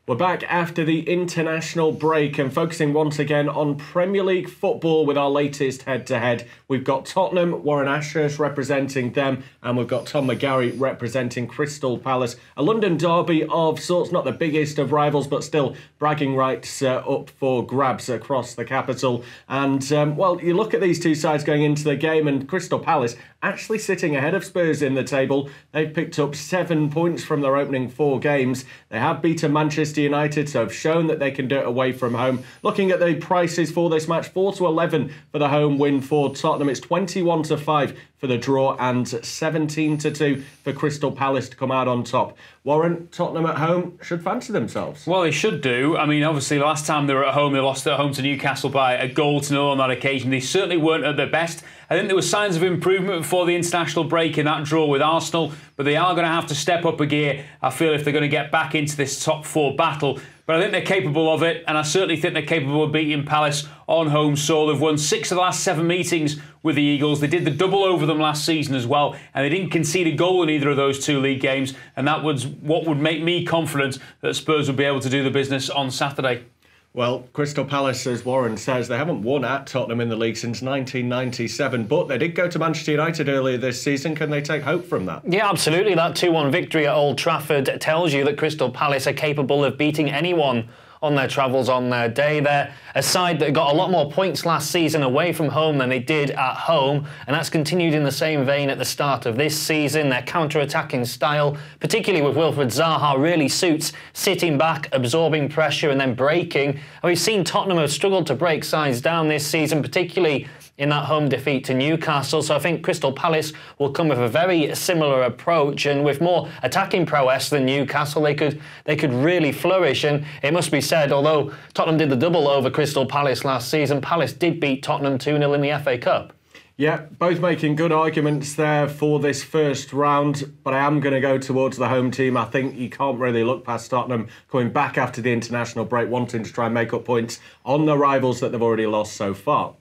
We're back after the international break and focusing once again on Premier League football with our latest head-to-head. We've got Tottenham, Warren Ashurst representing them, and we've got Tom McGarry representing Crystal Palace. A London derby of sorts, not the biggest of rivals, but still bragging rights up for grabs across the capital. And, well, you look at these two sides going into the game, and Crystal Palace actually sitting ahead of Spurs in the table. They've picked up 7 points from their opening 4 games. They have beaten Manchester United, so have shown that they can do it away from home. Looking at the prices for this match, 4-11 for the home win for Tottenham. It's 21-5 for the draw and 17-2 for Crystal Palace to come out on top. Warren, Tottenham at home should fancy themselves. Well, they should do. I mean, obviously, last time they were at home, they lost at home to Newcastle by a 1-0 on that occasion. They certainly weren't at their best. I think there were signs of improvement before the international break in that draw with Arsenal, but they are going to have to step up a gear, I feel, if they're going to get back into this top 4 battle. But I think they're capable of it, and I certainly think they're capable of beating Palace on home soil. They've won 6 of the last 7 meetings with the Eagles. They did the double over them last season as well, and they didn't concede a goal in either of those 2 league games, and that was what would make me confident that Spurs would be able to do the business on Saturday. Well, Crystal Palace, as Warren says, they haven't won at Tottenham in the league since 1997, but they did go to Manchester United earlier this season. Can they take hope from that? Yeah, absolutely. That 2-1 victory at Old Trafford tells you that Crystal Palace are capable of beating anyone on their travels on their day. They're a side that got a lot more points last season away from home than they did at home, and that's continued in the same vein at the start of this season. Their counter-attacking style, particularly with Wilfried Zaha, really suits sitting back, absorbing pressure and then breaking. And we've seen Tottenham have struggled to break sides down this season, particularly in that home defeat to Newcastle. So I think Crystal Palace will come with a very similar approach, and with more attacking prowess than Newcastle, they could really flourish. And it must be said, although Tottenham did the double over Crystal Palace last season, Palace did beat Tottenham 2-0 in the FA Cup. Yeah, both making good arguments there for this first round, but I am going to go towards the home team. I think you can't really look past Tottenham coming back after the international break, wanting to try and make up points on the rivals that they've already lost so far.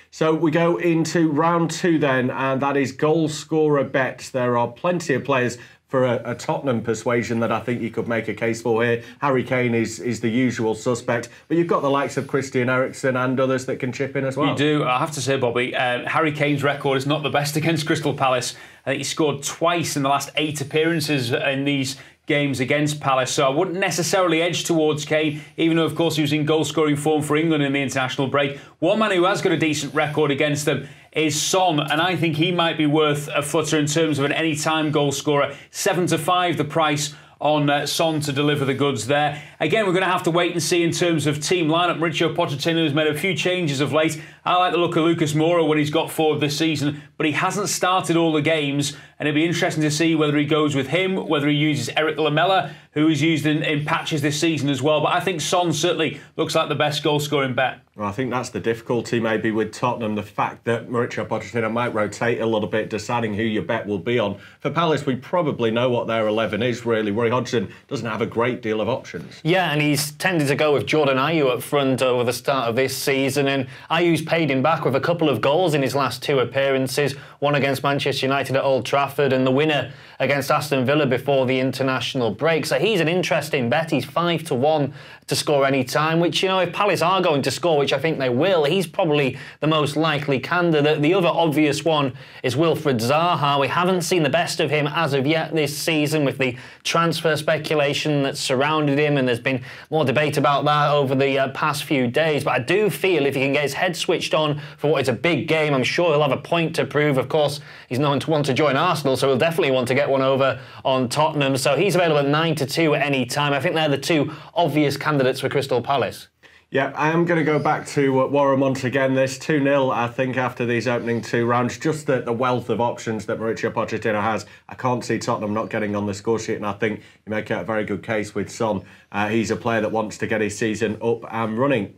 So we go into round 2 then, and that is goal scorer bets. There are plenty of players for a Tottenham persuasion that I think you could make a case for here. Harry Kane is the usual suspect, but you've got the likes of Christian Eriksen and others that can chip in as well. You do. I have to say, Bobbie, Harry Kane's record is not the best against Crystal Palace. I think he scored twice in the last 8 appearances in these games against Palace, so I wouldn't necessarily edge towards Kane, even though, of course, he was in goal-scoring form for England in the international break. One man who has got a decent record against them is Son, and I think he might be worth a footer in terms of an anytime goal scorer. 7-5 the price on Son to deliver the goods there. Again, we're going to have to wait and see in terms of team lineup. Mauricio Pochettino has made a few changes of late. I like the look of Lucas Moura when he's got forward this season, but he hasn't started all the games, and it'll be interesting to see whether he goes with him, whether he uses Eric Lamela, who is used in patches this season as well. But I think Son certainly looks like the best goal-scoring bet. Well, I think that's the difficulty maybe with Tottenham, the fact that Mauricio Pochettino might rotate a little bit, deciding who your bet will be on. For Palace, we probably know what their 11 is, really. Roy Hodgson doesn't have a great deal of options. Yeah, and he's tended to go with Jordan Ayew up front over the start of this season, and Ayew's paid him back with a couple of goals in his last 2 appearances, one against Manchester United at Old Trafford and the winner against Aston Villa before the international break. So he's an interesting bet. He's 5-1 to score any time, which, you know, if Palace are going to score, which I think they will, he's probably the most likely candidate. The other obvious one is Wilfried Zaha. We haven't seen the best of him as of yet this season with the transfer speculation that's surrounded him, and there's been more debate about that over the past few days. But I do feel if he can get his head switched on for what is a big game, I'm sure he'll have a point to prove. Of course, he's known to want to join Arsenal, so he'll definitely want to get one over on Tottenham. So he's available at 9-2 at any time. I think they're the 2 obvious candidates for Crystal Palace. Yeah, I am going to go back to Warren once again. This 2-0, I think, after these opening 2 rounds. Just the wealth of options that Mauricio Pochettino has. I can't see Tottenham not getting on the score sheet, and I think you make out a very good case with Son. He's a player that wants to get his season up and running.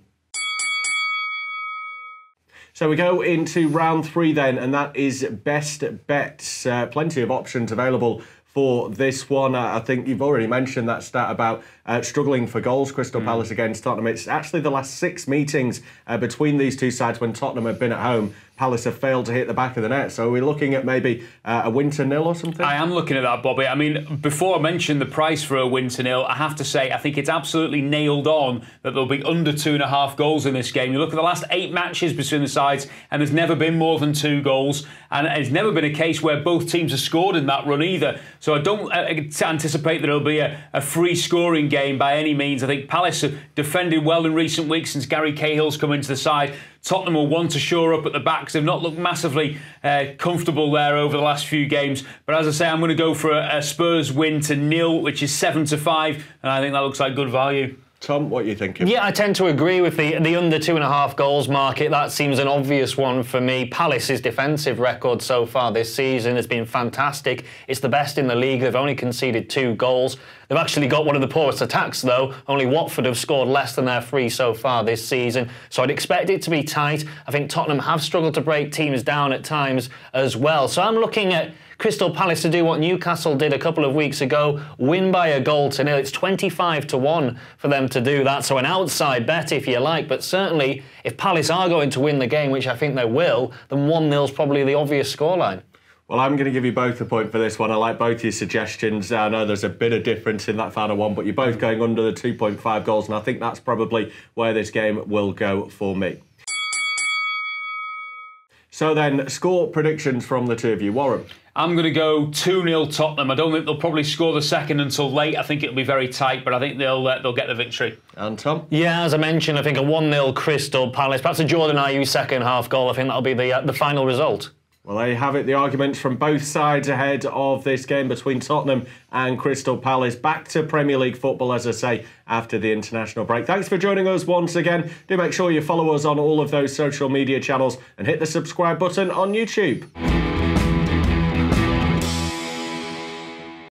So we go into round 3 then, and that is best bets. Plenty of options available for this one. I think you've already mentioned that stat about struggling for goals, Crystal Palace against Tottenham. It's actually the last 6 meetings between these two sides when Tottenham have been at home. Palace have failed to hit the back of the net. So are we looking at maybe a win to nil or something? I am looking at that, Bobbie. I mean, before I mention the price for a win to nil, I have to say I think it's absolutely nailed on that there'll be under 2.5 goals in this game. You look at the last 8 matches between the sides, and there's never been more than 2 goals. And it's never been a case where both teams have scored in that run either. So I don't anticipate that it'll be a free scoring game by any means. I think Palace have defended well in recent weeks since Gary Cahill's come into the side. Tottenham will want to shore up at the back because they've not looked massively comfortable there over the last few games. But as I say, I'm going to go for a Spurs win to nil, which is 7-5, and I think that looks like good value. Tom, what are you thinking? Yeah, I tend to agree with the under 2.5 goals market. That seems an obvious one for me. Palace's defensive record so far this season has been fantastic. It's the best in the league. They've only conceded 2 goals. They've actually got one of the poorest attacks, though. Only Watford have scored less than their 3 so far this season. So I'd expect it to be tight. I think Tottenham have struggled to break teams down at times as well. So I'm looking at Crystal Palace to do what Newcastle did a couple of weeks ago, win by a goal to nil. It's 25-1 for them to do that, so an outside bet if you like, but certainly if Palace are going to win the game, which I think they will, then 1-0 is probably the obvious scoreline. Well, I'm going to give you both a point for this one. I like both your suggestions. I know there's a bit of difference in that final one, but you're both going under the 2.5 goals, and I think that's probably where this game will go for me. So then, score predictions from the two of you. Warren? I'm going to go 2-0 Tottenham. I don't think they'll probably score the second until late. I think it'll be very tight, but I think they'll get the victory. And Tom? Yeah, as I mentioned, I think a 1-0 Crystal Palace. Perhaps a Jordan Ayew second half goal. I think that'll be the final result. Well, there you have it. The arguments from both sides ahead of this game between Tottenham and Crystal Palace. Back to Premier League football, as I say, after the international break. Thanks for joining us once again. Do make sure you follow us on all of those social media channels and hit the subscribe button on YouTube.